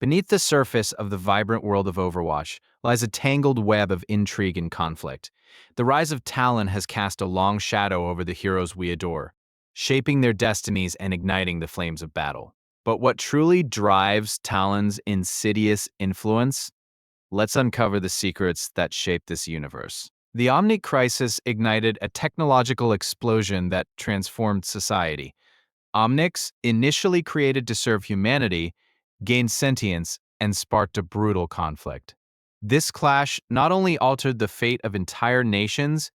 Beneath the surface of the vibrant world of Overwatch lies a tangled web of intrigue and conflict. The rise of Talon has cast a long shadow over the heroes we adore, shaping their destinies and igniting the flames of battle. But what truly drives Talon's insidious influence? Let's uncover the secrets that shape this universe. The Omnic Crisis ignited a technological explosion that transformed society. Omnics, initially created to serve humanity, gained sentience and sparked a brutal conflict. This clash not only altered the fate of entire nations,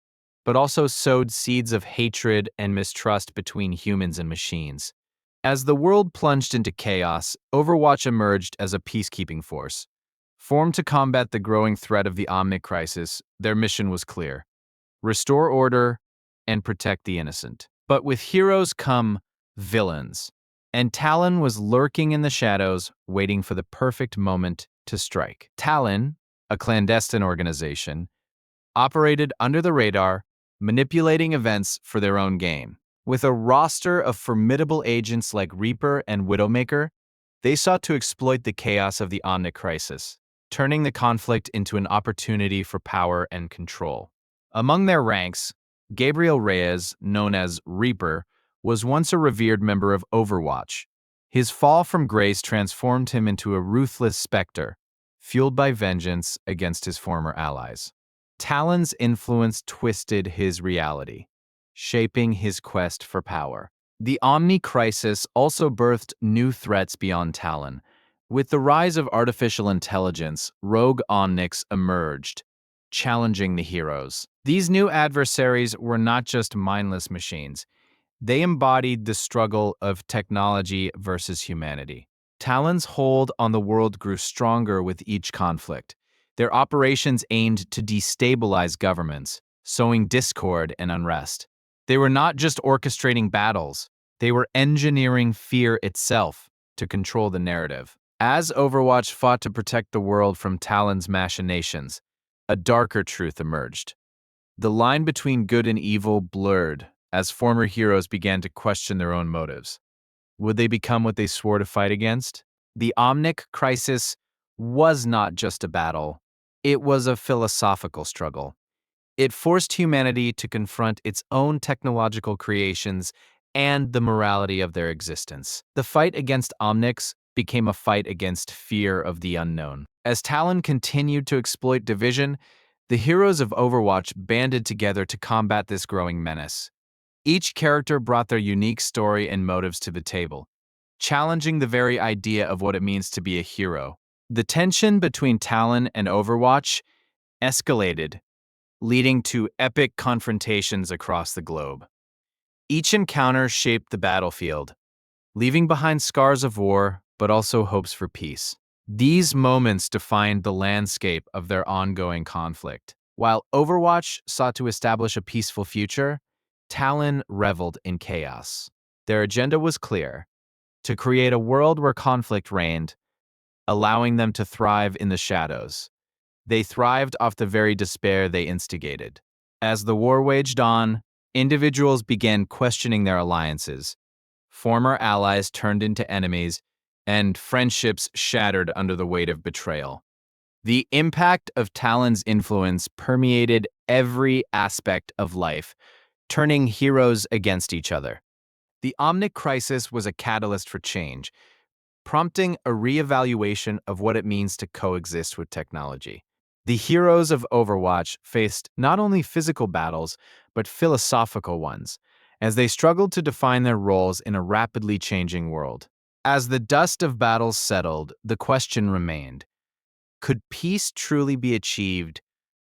but also sowed seeds of hatred and mistrust between humans and machines. As the world plunged into chaos, Overwatch emerged as a peacekeeping force. Formed to combat the growing threat of the Omnic Crisis, their mission was clear: restore order and protect the innocent. But with heroes come villains, and Talon was lurking in the shadows, waiting for the perfect moment to strike. Talon, a clandestine organization, operated under the radar, manipulating events for their own gain. With a roster of formidable agents like Reaper and Widowmaker, they sought to exploit the chaos of the Omnic Crisis, turning the conflict into an opportunity for power and control. Among their ranks, Gabriel Reyes, known as Reaper, was once a revered member of Overwatch. His fall from grace transformed him into a ruthless specter, fueled by vengeance against his former allies. Talon's influence twisted his reality, shaping his quest for power. The Omni Crisis also birthed new threats beyond Talon. With the rise of artificial intelligence, rogue Omnics emerged, challenging the heroes. These new adversaries were not just mindless machines. They embodied the struggle of technology versus humanity. Talon's hold on the world grew stronger with each conflict. Their operations aimed to destabilize governments, sowing discord and unrest. They were not just orchestrating battles, they were engineering fear itself to control the narrative. As Overwatch fought to protect the world from Talon's machinations, a darker truth emerged. The line between good and evil blurred as former heroes began to question their own motives. Would they become what they swore to fight against? The Omnic Crisis was not just a battle, it was a philosophical struggle. It forced humanity to confront its own technological creations and the morality of their existence. The fight against Omnics became a fight against fear of the unknown. As Talon continued to exploit division, the heroes of Overwatch banded together to combat this growing menace. Each character brought their unique story and motives to the table, challenging the very idea of what it means to be a hero. The tension between Talon and Overwatch escalated, leading to epic confrontations across the globe. Each encounter shaped the battlefield, leaving behind scars of war, but also hopes for peace. These moments defined the landscape of their ongoing conflict. While Overwatch sought to establish a peaceful future, Talon reveled in chaos. Their agenda was clear: to create a world where conflict reigned, allowing them to thrive in the shadows. They thrived off the very despair they instigated. As the war waged on, individuals began questioning their alliances. Former allies turned into enemies, and friendships shattered under the weight of betrayal. The impact of Talon's influence permeated every aspect of life, turning heroes against each other. The Omnic Crisis was a catalyst for change, prompting a reevaluation of what it means to coexist with technology. The heroes of Overwatch faced not only physical battles, but philosophical ones, as they struggled to define their roles in a rapidly changing world. As the dust of battles settled, the question remained: could peace truly be achieved,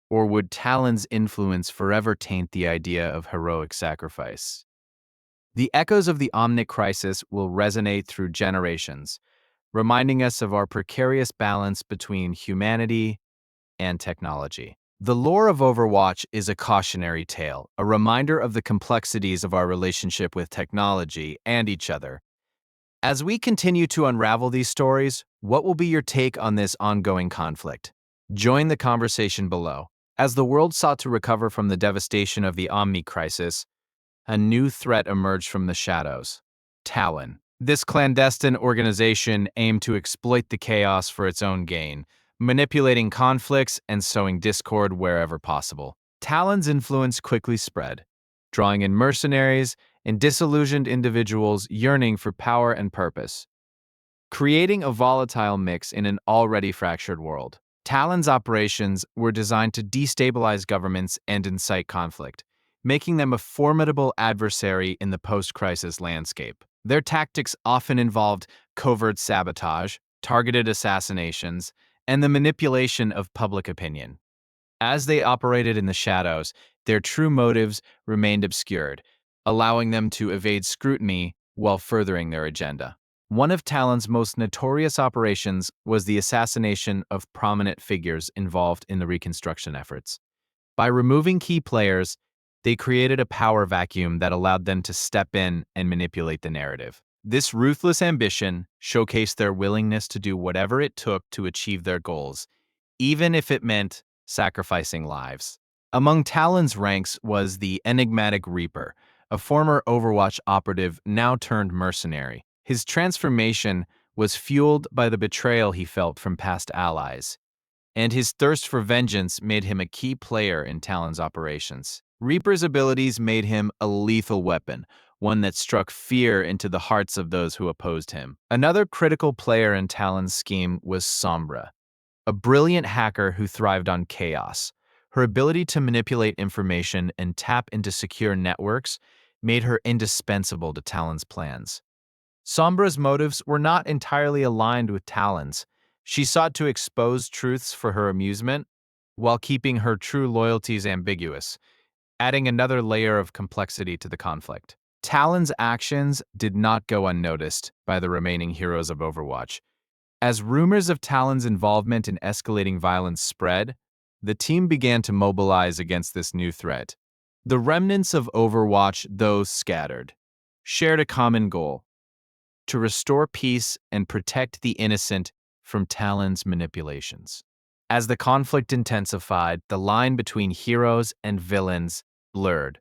or would Talon's influence forever taint the idea of heroic sacrifice? The echoes of the Omnic Crisis will resonate through generations, reminding us of our precarious balance between humanity and technology. The lore of Overwatch is a cautionary tale, a reminder of the complexities of our relationship with technology and each other. As we continue to unravel these stories, what will be your take on this ongoing conflict? Join the conversation below. As the world sought to recover from the devastation of the Omnic Crisis, a new threat emerged from the shadows: Talon. This clandestine organization aimed to exploit the chaos for its own gain, manipulating conflicts and sowing discord wherever possible. Talon's influence quickly spread, drawing in mercenaries and disillusioned individuals yearning for power and purpose, creating a volatile mix in an already fractured world. Talon's operations were designed to destabilize governments and incite conflict, making them a formidable adversary in the post-crisis landscape. Their tactics often involved covert sabotage, targeted assassinations, and the manipulation of public opinion. As they operated in the shadows, their true motives remained obscured, allowing them to evade scrutiny while furthering their agenda. One of Talon's most notorious operations was the assassination of prominent figures involved in the reconstruction efforts. By removing key players, they created a power vacuum that allowed them to step in and manipulate the narrative. This ruthless ambition showcased their willingness to do whatever it took to achieve their goals, even if it meant sacrificing lives. Among Talon's ranks was the enigmatic Reaper, a former Overwatch operative now turned mercenary. His transformation was fueled by the betrayal he felt from past allies, and his thirst for vengeance made him a key player in Talon's operations. Reaper's abilities made him a lethal weapon, one that struck fear into the hearts of those who opposed him. Another critical player in Talon's scheme was Sombra, a brilliant hacker who thrived on chaos. Her ability to manipulate information and tap into secure networks made her indispensable to Talon's plans. Sombra's motives were not entirely aligned with Talon's. She sought to expose truths for her amusement, while keeping her true loyalties ambiguous, adding another layer of complexity to the conflict. Talon's actions did not go unnoticed by the remaining heroes of Overwatch. As rumors of Talon's involvement in escalating violence spread, the team began to mobilize against this new threat. The remnants of Overwatch, though scattered, shared a common goal: to restore peace and protect the innocent from Talon's manipulations. As the conflict intensified, the line between heroes and villains blurred.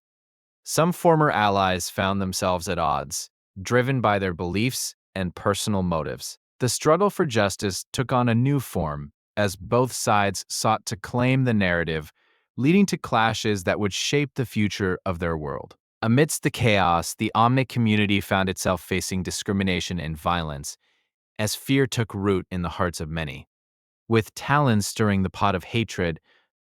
Some former allies found themselves at odds, driven by their beliefs and personal motives. The struggle for justice took on a new form as both sides sought to claim the narrative, leading to clashes that would shape the future of their world. Amidst the chaos, the Omnic community found itself facing discrimination and violence as fear took root in the hearts of many. With Talon stirring the pot of hatred,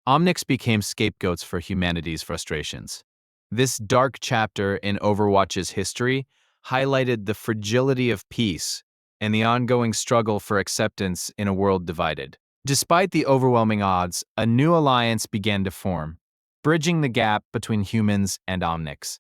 Omnics became scapegoats for humanity's frustrations. This dark chapter in Overwatch's history highlighted the fragility of peace and the ongoing struggle for acceptance in a world divided. Despite the overwhelming odds, a new alliance began to form, bridging the gap between humans and Omnics.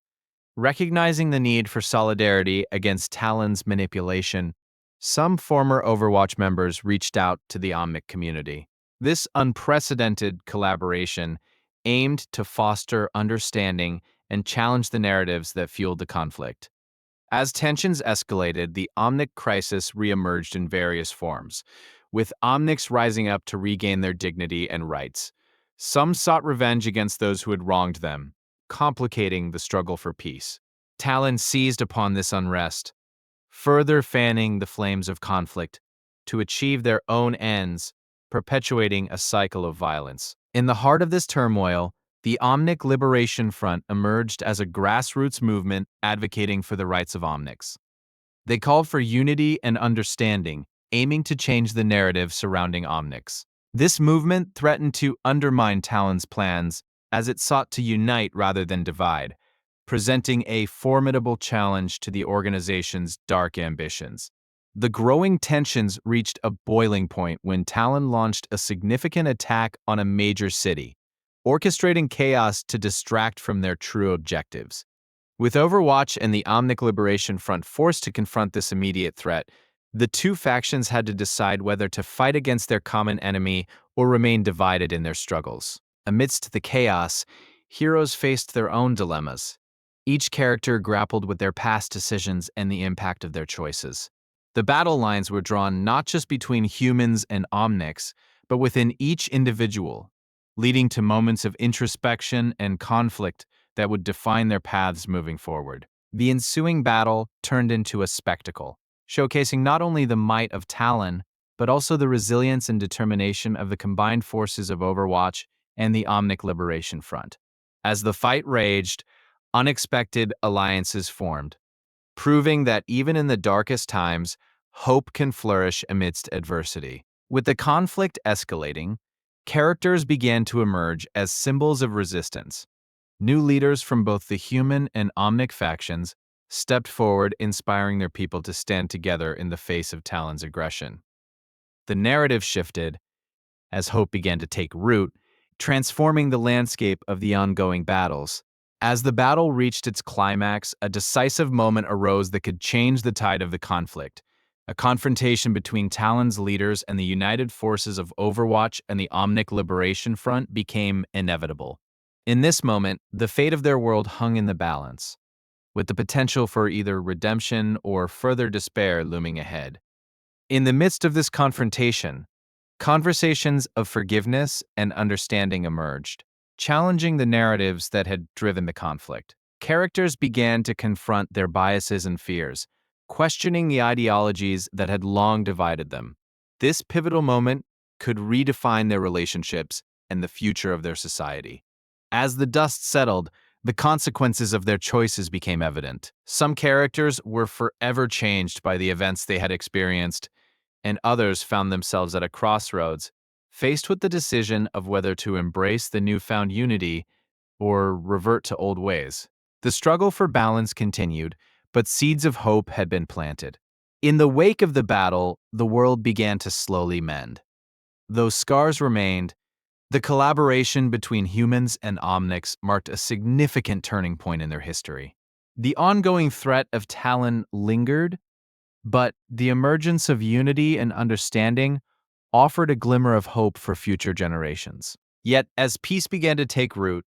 Recognizing the need for solidarity against Talon's manipulation, some former Overwatch members reached out to the Omnic community. This unprecedented collaboration aimed to foster understanding and challenge the narratives that fueled the conflict. As tensions escalated, the Omnic Crisis reemerged in various forms, with Omnics rising up to regain their dignity and rights. Some sought revenge against those who had wronged them, complicating the struggle for peace. Talon seized upon this unrest, further fanning the flames of conflict to achieve their own ends, perpetuating a cycle of violence. In the heart of this turmoil, the Omnic Liberation Front emerged as a grassroots movement advocating for the rights of Omnics. They called for unity and understanding, aiming to change the narrative surrounding Omnics. This movement threatened to undermine Talon's plans as it sought to unite rather than divide, presenting a formidable challenge to the organization's dark ambitions. The growing tensions reached a boiling point when Talon launched a significant attack on a major city, orchestrating chaos to distract from their true objectives. With Overwatch and the Omnic Liberation Front forced to confront this immediate threat, the two factions had to decide whether to fight against their common enemy or remain divided in their struggles. Amidst the chaos, heroes faced their own dilemmas. Each character grappled with their past decisions and the impact of their choices. The battle lines were drawn not just between humans and Omnics, but within each individual, leading to moments of introspection and conflict that would define their paths moving forward. The ensuing battle turned into a spectacle, showcasing not only the might of Talon, but also the resilience and determination of the combined forces of Overwatch and the Omnic Liberation Front. As the fight raged, unexpected alliances formed, proving that even in the darkest times, hope can flourish amidst adversity. With the conflict escalating, characters began to emerge as symbols of resistance. New leaders from both the human and Omnic factions stepped forward, inspiring their people to stand together in the face of Talon's aggression. The narrative shifted as hope began to take root, transforming the landscape of the ongoing battles. As the battle reached its climax, a decisive moment arose that could change the tide of the conflict. A confrontation between Talon's leaders and the united forces of Overwatch and the Omnic Liberation Front became inevitable. In this moment, the fate of their world hung in the balance, with the potential for either redemption or further despair looming ahead. In the midst of this confrontation, conversations of forgiveness and understanding emerged, challenging the narratives that had driven the conflict. Characters began to confront their biases and fears, questioning the ideologies that had long divided them. This pivotal moment could redefine their relationships and the future of their society. As the dust settled, the consequences of their choices became evident. Some characters were forever changed by the events they had experienced, and others found themselves at a crossroads, faced with the decision of whether to embrace the newfound unity or revert to old ways. The struggle for balance continued, but seeds of hope had been planted. In the wake of the battle, the world began to slowly mend. Though scars remained, the collaboration between humans and Omnics marked a significant turning point in their history. The ongoing threat of Talon lingered, but the emergence of unity and understanding offered a glimmer of hope for future generations. Yet, as peace began to take root,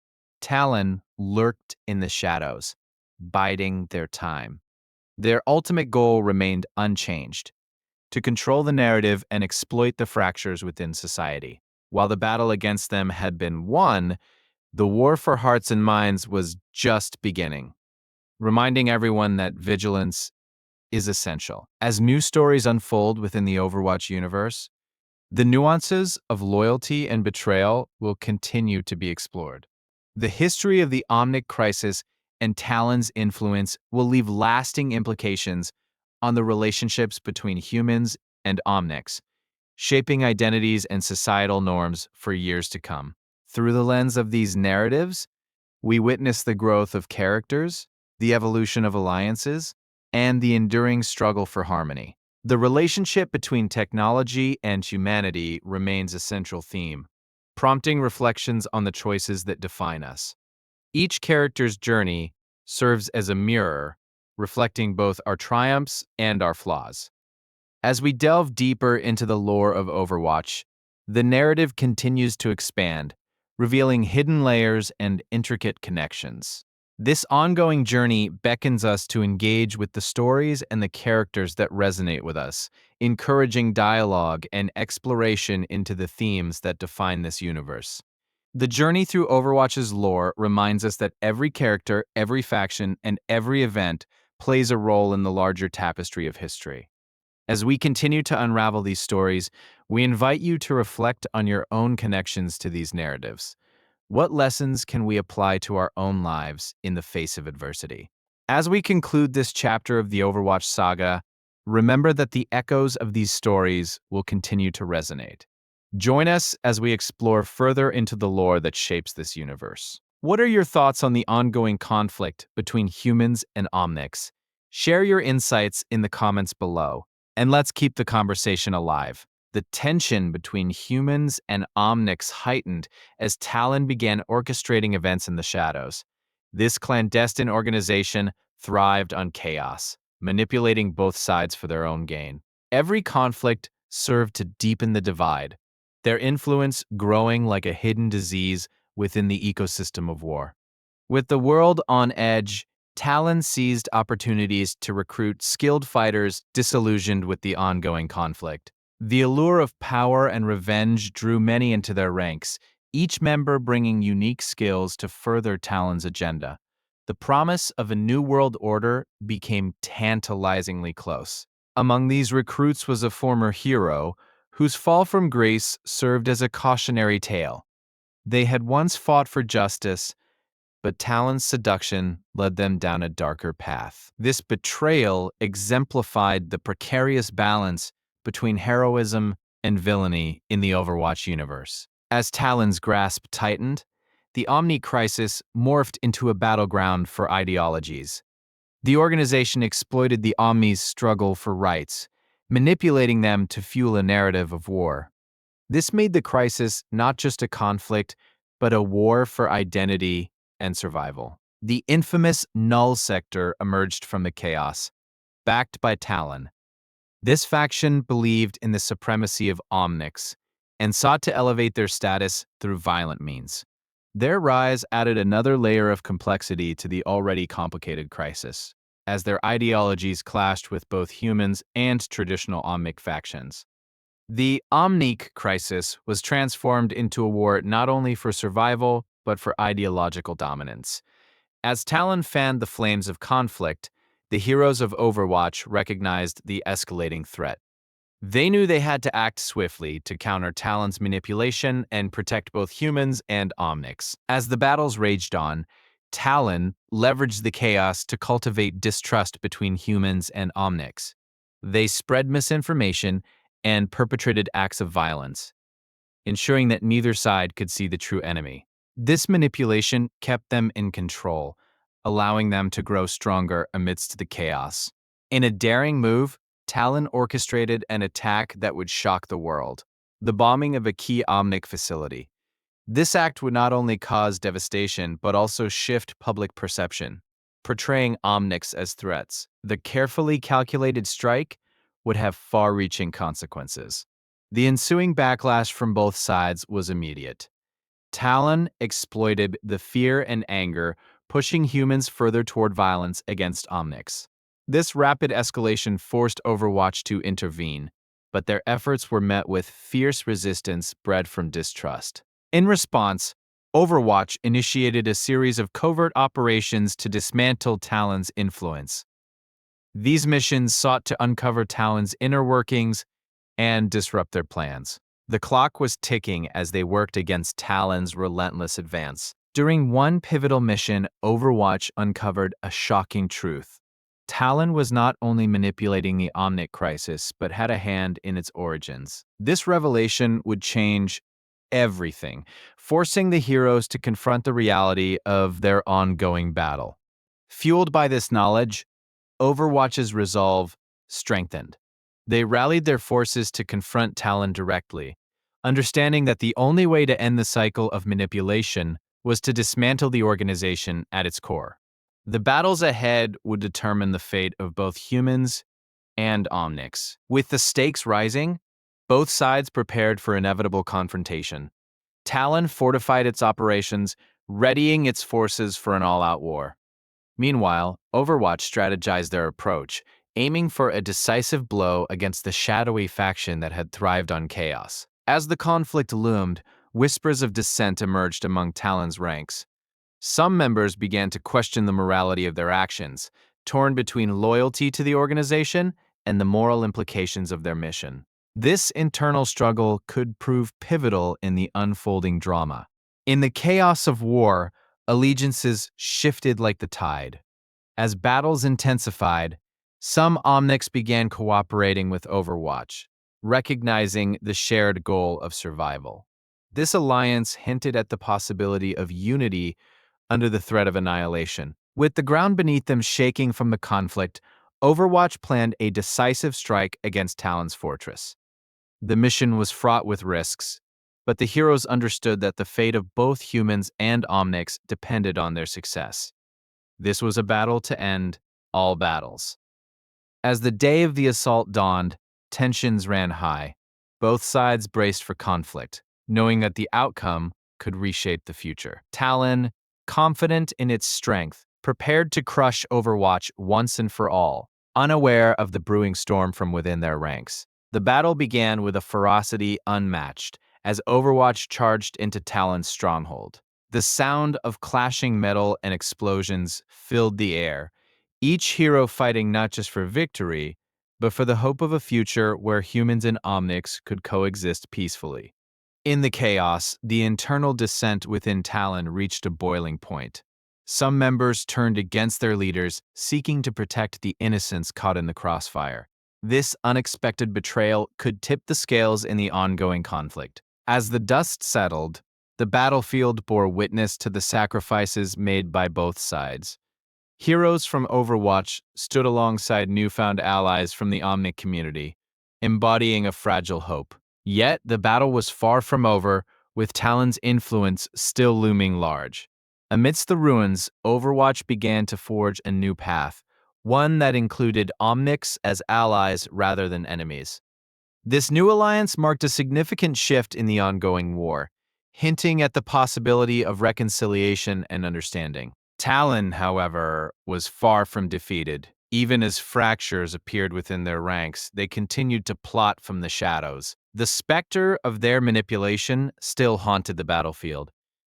Talon lurked in the shadows, biding their time. Their ultimate goal remained unchanged: to control the narrative and exploit the fractures within society. While the battle against them had been won, the war for hearts and minds was just beginning, reminding everyone that vigilance is essential. As new stories unfold within the Overwatch universe, the nuances of loyalty and betrayal will continue to be explored. The history of the Omnic Crisis and Talon's influence will leave lasting implications on the relationships between humans and Omnics, shaping identities and societal norms for years to come. Through the lens of these narratives, we witness the growth of characters, the evolution of alliances, and the enduring struggle for harmony. The relationship between technology and humanity remains a central theme, prompting reflections on the choices that define us. Each character's journey serves as a mirror, reflecting both our triumphs and our flaws. As we delve deeper into the lore of Overwatch, the narrative continues to expand, revealing hidden layers and intricate connections. This ongoing journey beckons us to engage with the stories and the characters that resonate with us, encouraging dialogue and exploration into the themes that define this universe. The journey through Overwatch's lore reminds us that every character, every faction, and every event plays a role in the larger tapestry of history. As we continue to unravel these stories, we invite you to reflect on your own connections to these narratives. What lessons can we apply to our own lives in the face of adversity? As we conclude this chapter of the Overwatch saga, remember that the echoes of these stories will continue to resonate. Join us as we explore further into the lore that shapes this universe. What are your thoughts on the ongoing conflict between humans and Omnics? Share your insights in the comments below, and let's keep the conversation alive. The tension between humans and Omnics heightened as Talon began orchestrating events in the shadows. This clandestine organization thrived on chaos, manipulating both sides for their own gain. Every conflict served to deepen the divide, their influence growing like a hidden disease within the ecosystem of war. With the world on edge, Talon seized opportunities to recruit skilled fighters disillusioned with the ongoing conflict. The allure of power and revenge drew many into their ranks, each member bringing unique skills to further Talon's agenda. the promise of a new world order became tantalizingly close. Among these recruits was a former hero whose fall from grace served as a cautionary tale. They had once fought for justice, but Talon's seduction led them down a darker path. This betrayal exemplified the precarious balance between heroism and villainy in the Overwatch universe. As Talon's grasp tightened, the Omnic Crisis morphed into a battleground for ideologies. The organization exploited the Omni's struggle for rights, manipulating them to fuel a narrative of war. This made the crisis not just a conflict, but a war for identity and survival. The infamous Null Sector emerged from the chaos, backed by Talon. This faction believed in the supremacy of Omnics and sought to elevate their status through violent means. Their rise added another layer of complexity to the already complicated crisis, as their ideologies clashed with both humans and traditional Omnic factions. The Omnic Crisis was transformed into a war not only for survival, but for ideological dominance. As Talon fanned the flames of conflict, the heroes of Overwatch recognized the escalating threat. They knew they had to act swiftly to counter Talon's manipulation and protect both humans and Omnics. As the battles raged on, Talon leveraged the chaos to cultivate distrust between humans and Omnics. They spread misinformation and perpetrated acts of violence, ensuring that neither side could see the true enemy. This manipulation kept them in control, allowing them to grow stronger amidst the chaos. In a daring move, Talon orchestrated an attack that would shock the world: the bombing of a key Omnic facility. This act would not only cause devastation, but also shift public perception, portraying Omnics as threats. The carefully calculated strike would have far-reaching consequences. The ensuing backlash from both sides was immediate. Talon exploited the fear and anger, pushing humans further toward violence against Omnics. This rapid escalation forced Overwatch to intervene, but their efforts were met with fierce resistance bred from distrust. In response, Overwatch initiated a series of covert operations to dismantle Talon's influence. These missions sought to uncover Talon's inner workings and disrupt their plans. The clock was ticking as they worked against Talon's relentless advance. During one pivotal mission, Overwatch uncovered a shocking truth. Talon was not only manipulating the Omnic Crisis, but had a hand in its origins. This revelation would change everything, forcing the heroes to confront the reality of their ongoing battle. Fueled by this knowledge, Overwatch's resolve strengthened. They rallied their forces to confront Talon directly, understanding that the only way to end the cycle of manipulation was to dismantle the organization at its core. The battles ahead would determine the fate of both humans and Omnics. With the stakes rising, both sides prepared for inevitable confrontation. Talon fortified its operations, readying its forces for an all-out war. Meanwhile, Overwatch strategized their approach, aiming for a decisive blow against the shadowy faction that had thrived on chaos. As the conflict loomed, whispers of dissent emerged among Talon's ranks. Some members began to question the morality of their actions, torn between loyalty to the organization and the moral implications of their mission. This internal struggle could prove pivotal in the unfolding drama. In the chaos of war, allegiances shifted like the tide. As battles intensified, some Omnics began cooperating with Overwatch, recognizing the shared goal of survival. This alliance hinted at the possibility of unity under the threat of annihilation. With the ground beneath them shaking from the conflict, Overwatch planned a decisive strike against Talon's fortress. The mission was fraught with risks, but the heroes understood that the fate of both humans and Omnics depended on their success. This was a battle to end all battles. As the day of the assault dawned, tensions ran high. Both sides braced for conflict, knowing that the outcome could reshape the future. Talon, confident in its strength, prepared to crush Overwatch once and for all, unaware of the brewing storm from within their ranks. The battle began with a ferocity unmatched as Overwatch charged into Talon's stronghold. The sound of clashing metal and explosions filled the air, each hero fighting not just for victory, but for the hope of a future where humans and Omnics could coexist peacefully. In the chaos, the internal dissent within Talon reached a boiling point. Some members turned against their leaders, seeking to protect the innocents caught in the crossfire. This unexpected betrayal could tip the scales in the ongoing conflict. As the dust settled, the battlefield bore witness to the sacrifices made by both sides. Heroes from Overwatch stood alongside newfound allies from the Omnic community, embodying a fragile hope. Yet the battle was far from over, with Talon's influence still looming large. Amidst the ruins, Overwatch began to forge a new path, one that included Omnics as allies rather than enemies. This new alliance marked a significant shift in the ongoing war, hinting at the possibility of reconciliation and understanding. Talon, however, was far from defeated. Even as fractures appeared within their ranks, they continued to plot from the shadows. The specter of their manipulation still haunted the battlefield,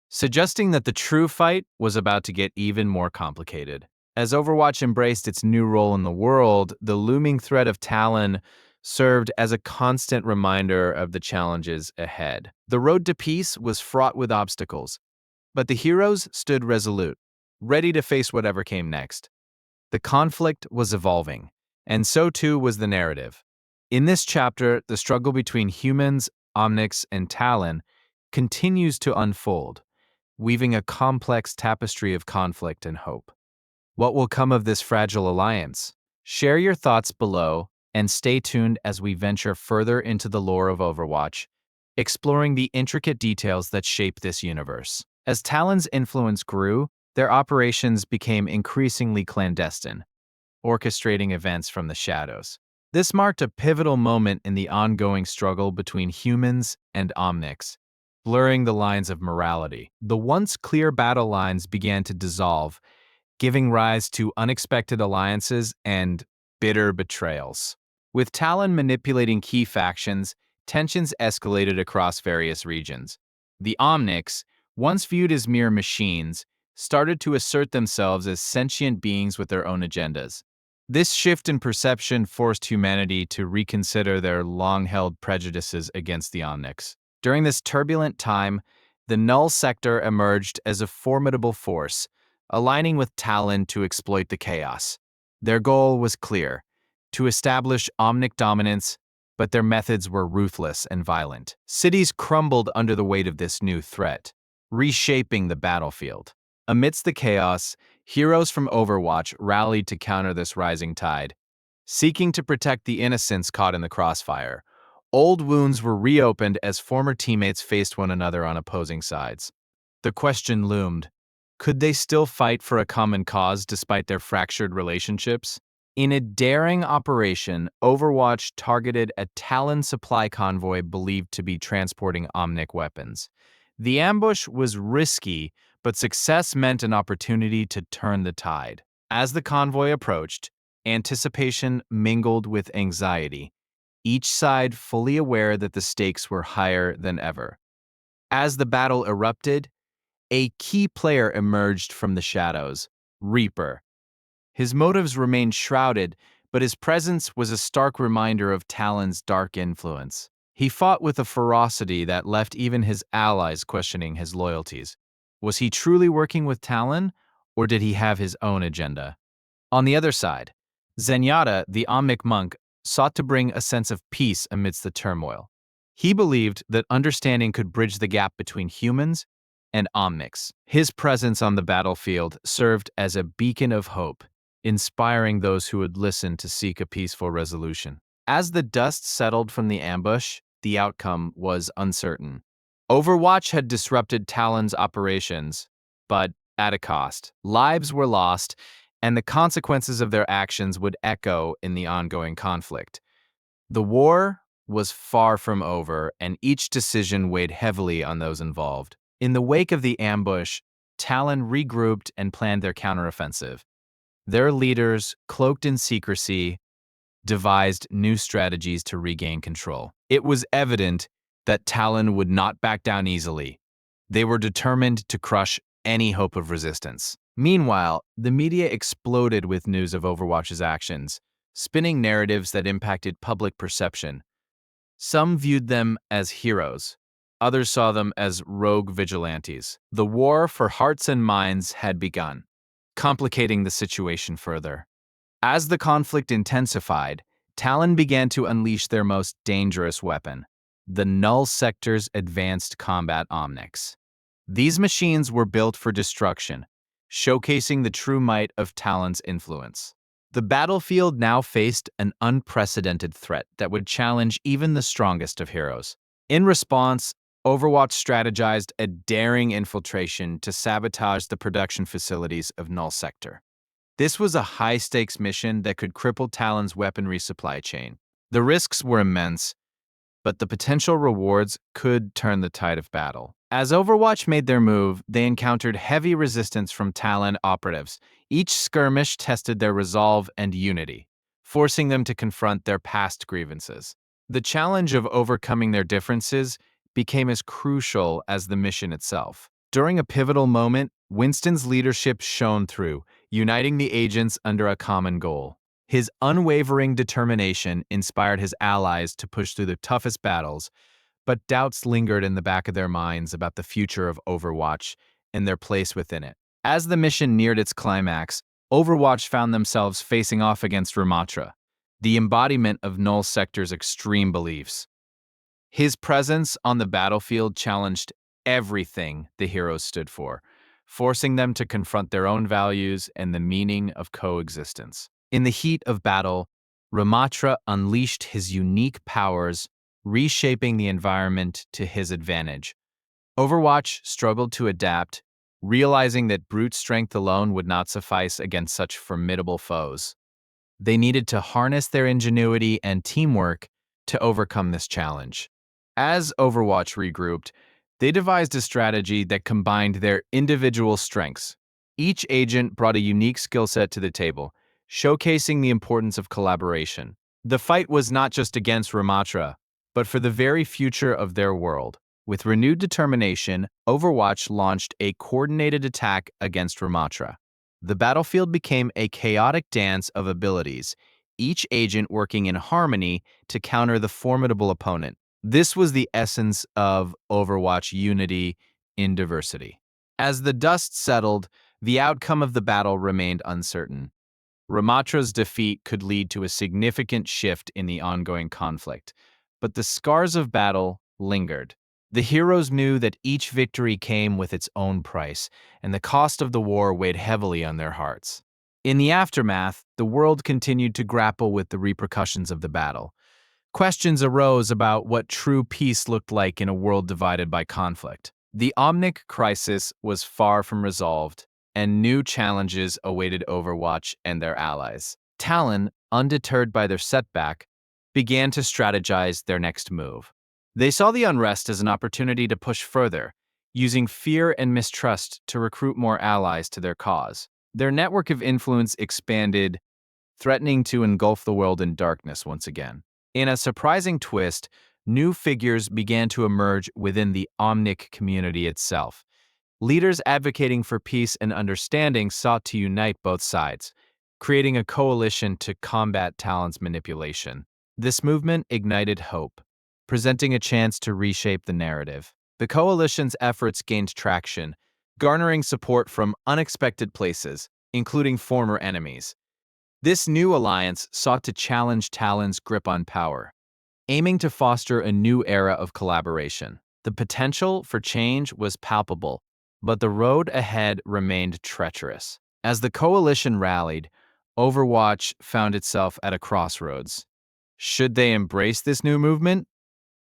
suggesting that the true fight was about to get even more complicated. As Overwatch embraced its new role in the world, the looming threat of Talon served as a constant reminder of the challenges ahead. The road to peace was fraught with obstacles, but the heroes stood resolute, ready to face whatever came next. The conflict was evolving, and so too was the narrative. In this chapter, the struggle between humans, Omnics, and Talon continues to unfold, weaving a complex tapestry of conflict and hope. What will come of this fragile alliance? Share your thoughts below and stay tuned as we venture further into the lore of Overwatch, exploring the intricate details that shape this universe. As Talon's influence grew, their operations became increasingly clandestine, orchestrating events from the shadows. This marked a pivotal moment in the ongoing struggle between humans and Omnics, blurring the lines of morality. The once clear battle lines began to dissolve, giving rise to unexpected alliances and bitter betrayals. With Talon manipulating key factions, tensions escalated across various regions. The Omnics, once viewed as mere machines, started to assert themselves as sentient beings with their own agendas. This shift in perception forced humanity to reconsider their long-held prejudices against the Omnics. During this turbulent time, the Null Sector emerged as a formidable force, aligning with Talon to exploit the chaos. Their goal was clear: to establish Omnic dominance, but their methods were ruthless and violent. Cities crumbled under the weight of this new threat, reshaping the battlefield. Amidst the chaos, heroes from Overwatch rallied to counter this rising tide, seeking to protect the innocents caught in the crossfire. Old wounds were reopened as former teammates faced one another on opposing sides. The question loomed: could they still fight for a common cause despite their fractured relationships? In a daring operation, Overwatch targeted a Talon supply convoy believed to be transporting Omnic weapons. The ambush was risky, but success meant an opportunity to turn the tide. As the convoy approached, anticipation mingled with anxiety, each side fully aware that the stakes were higher than ever. As the battle erupted, a key player emerged from the shadows: Reaper. His motives remained shrouded, but his presence was a stark reminder of Talon's dark influence. He fought with a ferocity that left even his allies questioning his loyalties. Was he truly working with Talon, or did he have his own agenda? On the other side, Zenyatta, the Omnic monk, sought to bring a sense of peace amidst the turmoil. He believed that understanding could bridge the gap between humans and Omnics. His presence on the battlefield served as a beacon of hope, inspiring those who would listen to seek a peaceful resolution. As the dust settled from the ambush, the outcome was uncertain. Overwatch had disrupted Talon's operations, but at a cost. Lives were lost, and the consequences of their actions would echo in the ongoing conflict. The war was far from over, and each decision weighed heavily on those involved. In the wake of the ambush, Talon regrouped and planned their counteroffensive. Their leaders, cloaked in secrecy, devised new strategies to regain control. It was evident that Talon would not back down easily. They were determined to crush any hope of resistance. Meanwhile, the media exploded with news of Overwatch's actions, spinning narratives that impacted public perception. Some viewed them as heroes. Others saw them as rogue vigilantes. The war for hearts and minds had begun, complicating the situation further. As the conflict intensified, Talon began to unleash their most dangerous weapon, the Null Sector's advanced combat Omnics. These machines were built for destruction, showcasing the true might of Talon's influence. The battlefield now faced an unprecedented threat that would challenge even the strongest of heroes. In response, Overwatch strategized a daring infiltration to sabotage the production facilities of Null Sector. This was a high-stakes mission that could cripple Talon's weaponry supply chain. The risks were immense, but the potential rewards could turn the tide of battle. As Overwatch made their move, they encountered heavy resistance from Talon operatives. Each skirmish tested their resolve and unity, forcing them to confront their past grievances. The challenge of overcoming their differences became as crucial as the mission itself. During a pivotal moment, Winston's leadership shone through, uniting the agents under a common goal. His unwavering determination inspired his allies to push through the toughest battles, but doubts lingered in the back of their minds about the future of Overwatch and their place within it. As the mission neared its climax, Overwatch found themselves facing off against Ramatra, the embodiment of Null Sector's extreme beliefs. His presence on the battlefield challenged everything the heroes stood for, forcing them to confront their own values and the meaning of coexistence. In the heat of battle, Ramatra unleashed his unique powers, reshaping the environment to his advantage. Overwatch struggled to adapt, realizing that brute strength alone would not suffice against such formidable foes. They needed to harness their ingenuity and teamwork to overcome this challenge. As Overwatch regrouped, they devised a strategy that combined their individual strengths. Each agent brought a unique skill set to the table, showcasing the importance of collaboration. The fight was not just against Ramatra, but for the very future of their world. With renewed determination, Overwatch launched a coordinated attack against Ramatra. The battlefield became a chaotic dance of abilities, each agent working in harmony to counter the formidable opponent. This was the essence of Overwatch unity in diversity. As the dust settled, the outcome of the battle remained uncertain. Ramatra's defeat could lead to a significant shift in the ongoing conflict, but the scars of battle lingered. The heroes knew that each victory came with its own price, and the cost of the war weighed heavily on their hearts. In the aftermath, the world continued to grapple with the repercussions of the battle. Questions arose about what true peace looked like in a world divided by conflict. The Omnic Crisis was far from resolved, and new challenges awaited Overwatch and their allies. Talon, undeterred by their setback, began to strategize their next move. They saw the unrest as an opportunity to push further, using fear and mistrust to recruit more allies to their cause. Their network of influence expanded, threatening to engulf the world in darkness once again. In a surprising twist, new figures began to emerge within the Omnic community itself. Leaders advocating for peace and understanding sought to unite both sides, creating a coalition to combat Talon's manipulation. This movement ignited hope, presenting a chance to reshape the narrative. The coalition's efforts gained traction, garnering support from unexpected places, including former enemies. This new alliance sought to challenge Talon's grip on power, aiming to foster a new era of collaboration. The potential for change was palpable, but the road ahead remained treacherous. As the coalition rallied, Overwatch found itself at a crossroads. Should they embrace this new movement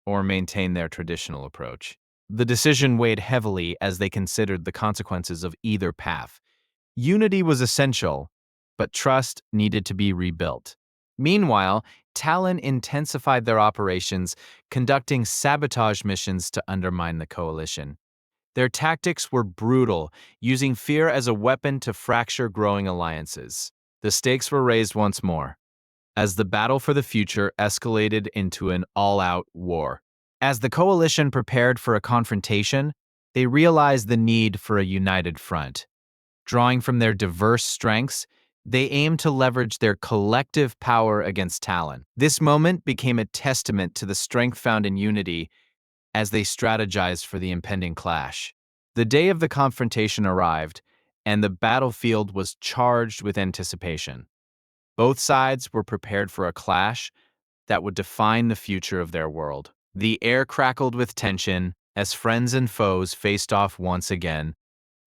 or maintain their traditional approach? The decision weighed heavily as they considered the consequences of either path. Unity was essential, but trust needed to be rebuilt. Meanwhile, Talon intensified their operations, conducting sabotage missions to undermine the coalition. Their tactics were brutal, using fear as a weapon to fracture growing alliances. The stakes were raised once more, as the battle for the future escalated into an all-out war. As the coalition prepared for a confrontation, They realized the need for a united front. Drawing from their diverse strengths, they aimed to leverage their collective power against Talon. This moment became a testament to the strength found in unity as they strategized for the impending clash. The day of the confrontation arrived, and the battlefield was charged with anticipation. Both sides were prepared for a clash that would define the future of their world. The air crackled with tension as friends and foes faced off once again,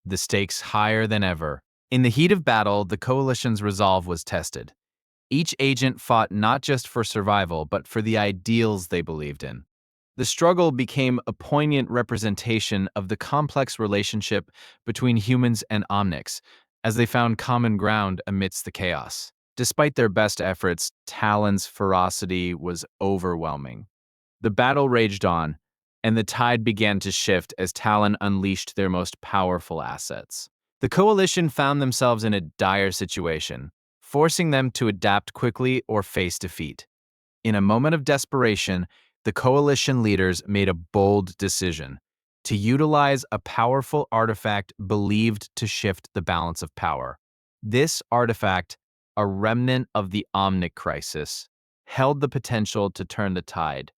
the stakes higher than ever. In the heat of battle, the coalition's resolve was tested. Each agent fought not just for survival, but for the ideals they believed in. The struggle became a poignant representation of the complex relationship between humans and Omnics, as they found common ground amidst the chaos. Despite their best efforts, Talon's ferocity was overwhelming. The battle raged on, and the tide began to shift as Talon unleashed their most powerful assets. The coalition found themselves in a dire situation, forcing them to adapt quickly or face defeat. In a moment of desperation, the coalition leaders made a bold decision to utilize a powerful artifact believed to shift the balance of power. This artifact, a remnant of the Omnic Crisis, held the potential to turn the tide,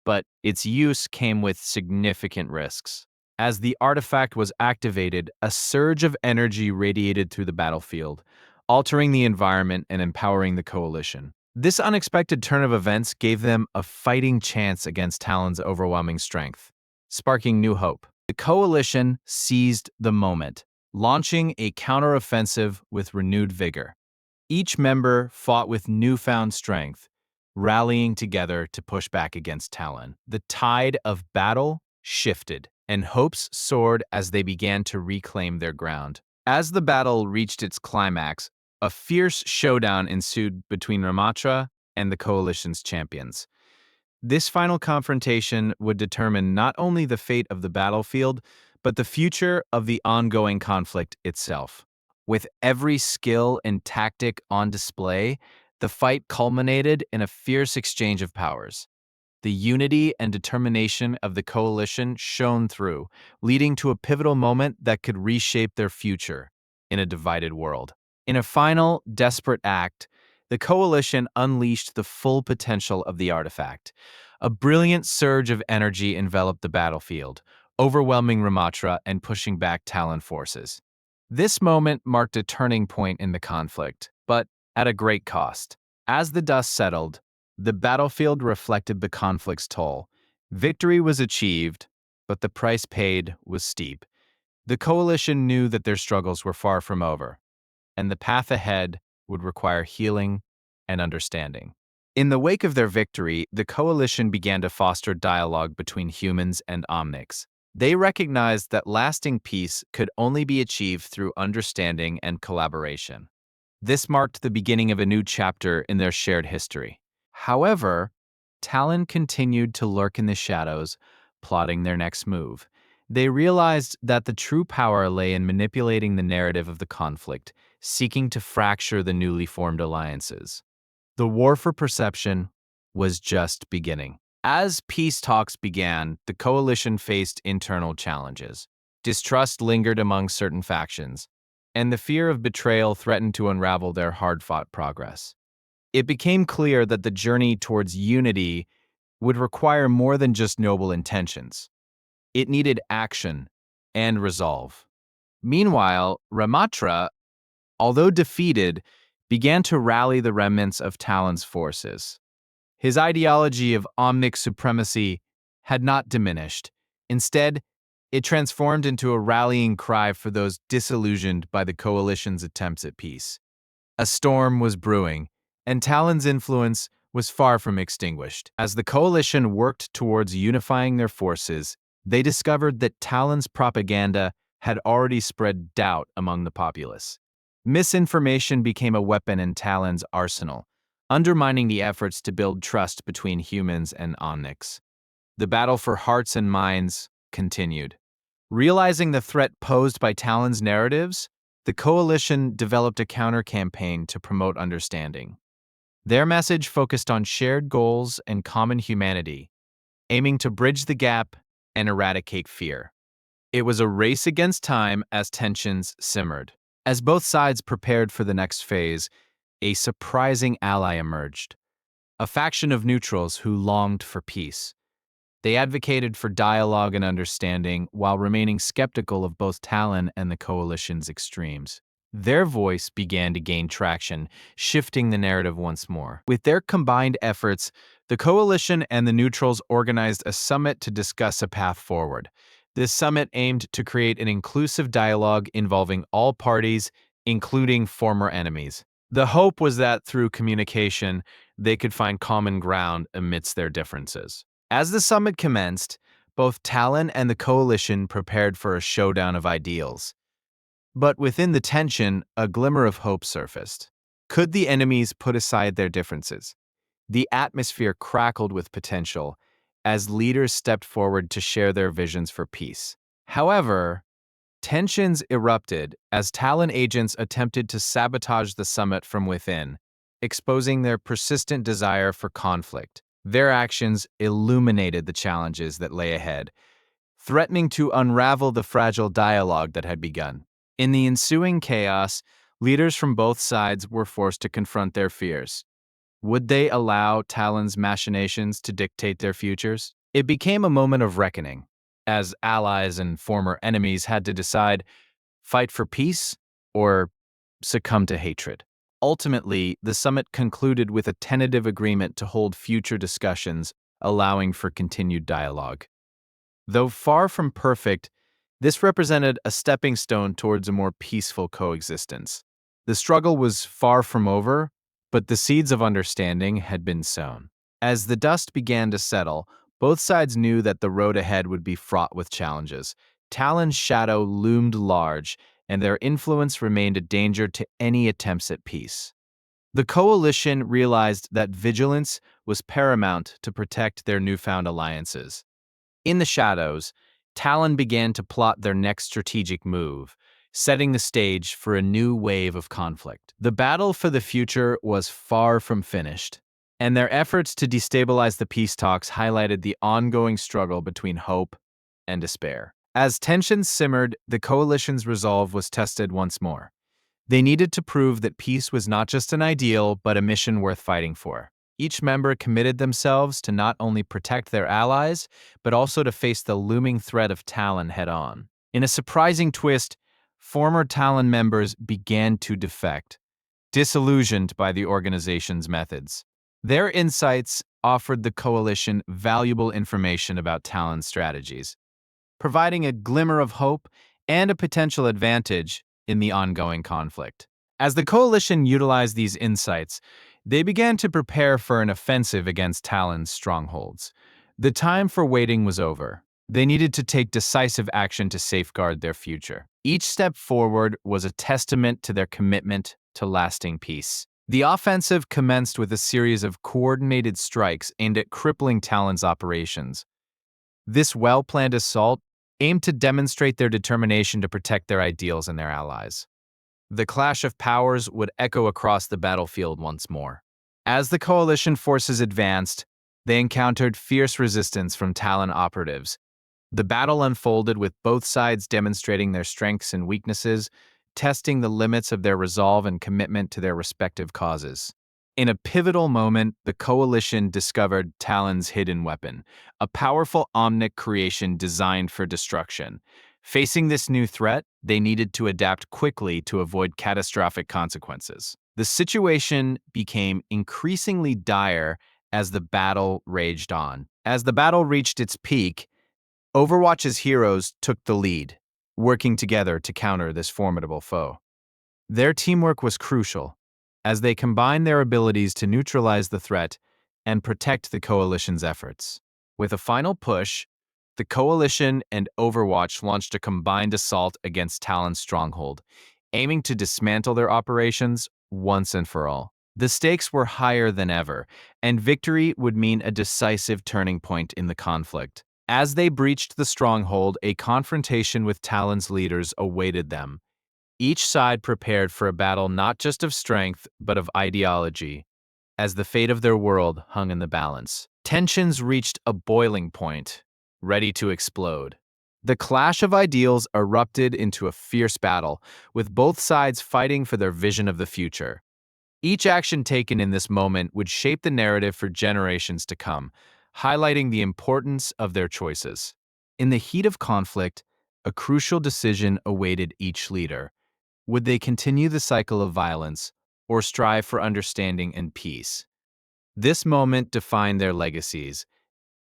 but its use came with significant risks. As the artifact was activated, a surge of energy radiated through the battlefield, altering the environment and empowering the coalition. This unexpected turn of events gave them a fighting chance against Talon's overwhelming strength, sparking new hope. The coalition seized the moment, launching a counteroffensive with renewed vigor. Each member fought with newfound strength, rallying together to push back against Talon. The tide of battle shifted, and hopes soared as they began to reclaim their ground. As the battle reached its climax, a fierce showdown ensued between Ramatra and the coalition's champions. This final confrontation would determine not only the fate of the battlefield, but the future of the ongoing conflict itself. With every skill and tactic on display, the fight culminated in a fierce exchange of powers. The unity and determination of the coalition shone through, leading to a pivotal moment that could reshape their future in a divided world. In a final, desperate act, the coalition unleashed the full potential of the artifact. A brilliant surge of energy enveloped the battlefield, overwhelming Ramatra and pushing back Talon forces. This moment marked a turning point in the conflict, but at a great cost. As the dust settled, the battlefield reflected the conflict's toll. Victory was achieved, but the price paid was steep. The coalition knew that their struggles were far from over, and the path ahead would require healing and understanding. In the wake of their victory, the coalition began to foster dialogue between humans and Omnics. They recognized that lasting peace could only be achieved through understanding and collaboration. This marked the beginning of a new chapter in their shared history. However, Talon continued to lurk in the shadows, plotting their next move. They realized that the true power lay in manipulating the narrative of the conflict, seeking to fracture the newly formed alliances. The war for perception was just beginning. As peace talks began, the coalition faced internal challenges. Distrust lingered among certain factions, and the fear of betrayal threatened to unravel their hard-fought progress. It became clear that the journey towards unity would require more than just noble intentions. It needed action and resolve. Meanwhile, Ramatra, although defeated, began to rally the remnants of Talon's forces. His ideology of omnic supremacy had not diminished. Instead, it transformed into a rallying cry for those disillusioned by the coalition's attempts at peace. A storm was brewing, and Talon's influence was far from extinguished. As the coalition worked towards unifying their forces, they discovered that Talon's propaganda had already spread doubt among the populace. Misinformation became a weapon in Talon's arsenal, undermining the efforts to build trust between humans and Omnics. The battle for hearts and minds continued. Realizing the threat posed by Talon's narratives, the coalition developed a counter-campaign to promote understanding. Their message focused on shared goals and common humanity, aiming to bridge the gap and eradicate fear. It was a race against time as tensions simmered. As both sides prepared for the next phase, a surprising ally emerged, a faction of neutrals who longed for peace. They advocated for dialogue and understanding while remaining skeptical of both Talon and the coalition's extremes. Their voice began to gain traction, shifting the narrative once more. With their combined efforts, the coalition and the neutrals organized a summit to discuss a path forward. This summit aimed to create an inclusive dialogue involving all parties, including former enemies. The hope was that through communication, they could find common ground amidst their differences. As the summit commenced, both Talon and the coalition prepared for a showdown of ideals. But within the tension, a glimmer of hope surfaced. Could the enemies put aside their differences? The atmosphere crackled with potential as leaders stepped forward to share their visions for peace. However, tensions erupted as Talon agents attempted to sabotage the summit from within, exposing their persistent desire for conflict. Their actions illuminated the challenges that lay ahead, threatening to unravel the fragile dialogue that had begun. In the ensuing chaos, leaders from both sides were forced to confront their fears. Would they allow Talon's machinations to dictate their futures? It became a moment of reckoning, as allies and former enemies had to decide: fight for peace or succumb to hatred. Ultimately, the summit concluded with a tentative agreement to hold future discussions, allowing for continued dialogue. Though far from perfect, this represented a stepping stone towards a more peaceful coexistence. The struggle was far from over, but the seeds of understanding had been sown. As the dust began to settle, both sides knew that the road ahead would be fraught with challenges. Talon's shadow loomed large, and their influence remained a danger to any attempts at peace. The coalition realized that vigilance was paramount to protect their newfound alliances. In the shadows, Talon began to plot their next strategic move, setting the stage for a new wave of conflict. The battle for the future was far from finished, and their efforts to destabilize the peace talks highlighted the ongoing struggle between hope and despair. As tensions simmered, the coalition's resolve was tested once more. They needed to prove that peace was not just an ideal, but a mission worth fighting for. Each member committed themselves to not only protect their allies, but also to face the looming threat of Talon head-on. In a surprising twist, former Talon members began to defect, disillusioned by the organization's methods. Their insights offered the coalition valuable information about Talon's strategies, providing a glimmer of hope and a potential advantage in the ongoing conflict. As the coalition utilized these insights, they began to prepare for an offensive against Talon's strongholds. The time for waiting was over. They needed to take decisive action to safeguard their future. Each step forward was a testament to their commitment to lasting peace. The offensive commenced with a series of coordinated strikes aimed at crippling Talon's operations. This well-planned assault aimed to demonstrate their determination to protect their ideals and their allies. The clash of powers would echo across the battlefield once more. As the coalition forces advanced, they encountered fierce resistance from Talon operatives. The battle unfolded with both sides demonstrating their strengths and weaknesses, testing the limits of their resolve and commitment to their respective causes. In a pivotal moment, the coalition discovered Talon's hidden weapon, a powerful Omnic creation designed for destruction. Facing this new threat, they needed to adapt quickly to avoid catastrophic consequences. The situation became increasingly dire as the battle raged on. As the battle reached its peak, Overwatch's heroes took the lead, working together to counter this formidable foe. Their teamwork was crucial, as they combined their abilities to neutralize the threat and protect the coalition's efforts. With a final push, the coalition and Overwatch launched a combined assault against Talon's stronghold, aiming to dismantle their operations once and for all. The stakes were higher than ever, and victory would mean a decisive turning point in the conflict. As they breached the stronghold, a confrontation with Talon's leaders awaited them. Each side prepared for a battle not just of strength, but of ideology, as the fate of their world hung in the balance. Tensions reached a boiling point, ready to explode. The clash of ideals erupted into a fierce battle, with both sides fighting for their vision of the future. Each action taken in this moment would shape the narrative for generations to come, highlighting the importance of their choices. In the heat of conflict, a crucial decision awaited each leader. Would they continue the cycle of violence or strive for understanding and peace? This moment defined their legacies,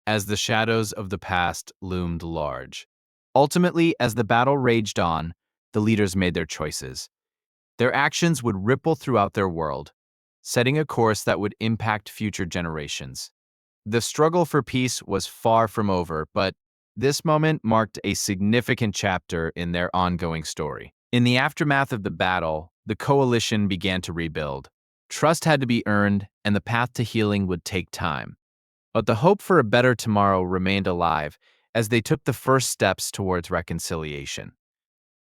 as the shadows of the past loomed large. Ultimately, as the battle raged on, the leaders made their choices. Their actions would ripple throughout their world, setting a course that would impact future generations. The struggle for peace was far from over, but this moment marked a significant chapter in their ongoing story. In the aftermath of the battle, the coalition began to rebuild. Trust had to be earned, and the path to healing would take time. But the hope for a better tomorrow remained alive as they took the first steps towards reconciliation.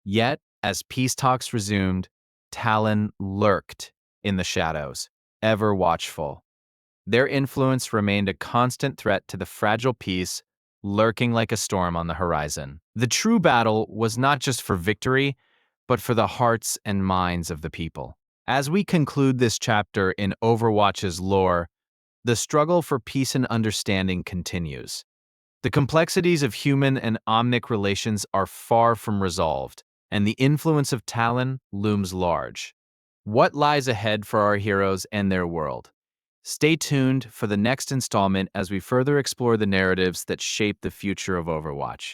Yet, as peace talks resumed, Talon lurked in the shadows, ever watchful. Their influence remained a constant threat to the fragile peace lurking like a storm on the horizon. The true battle was not just for victory, but for the hearts and minds of the people. As we conclude this chapter in Overwatch's lore, the struggle for peace and understanding continues. The complexities of human and omnic relations are far from resolved, and the influence of Talon looms large. What lies ahead for our heroes and their world? Stay tuned for the next installment as we further explore the narratives that shape the future of Overwatch.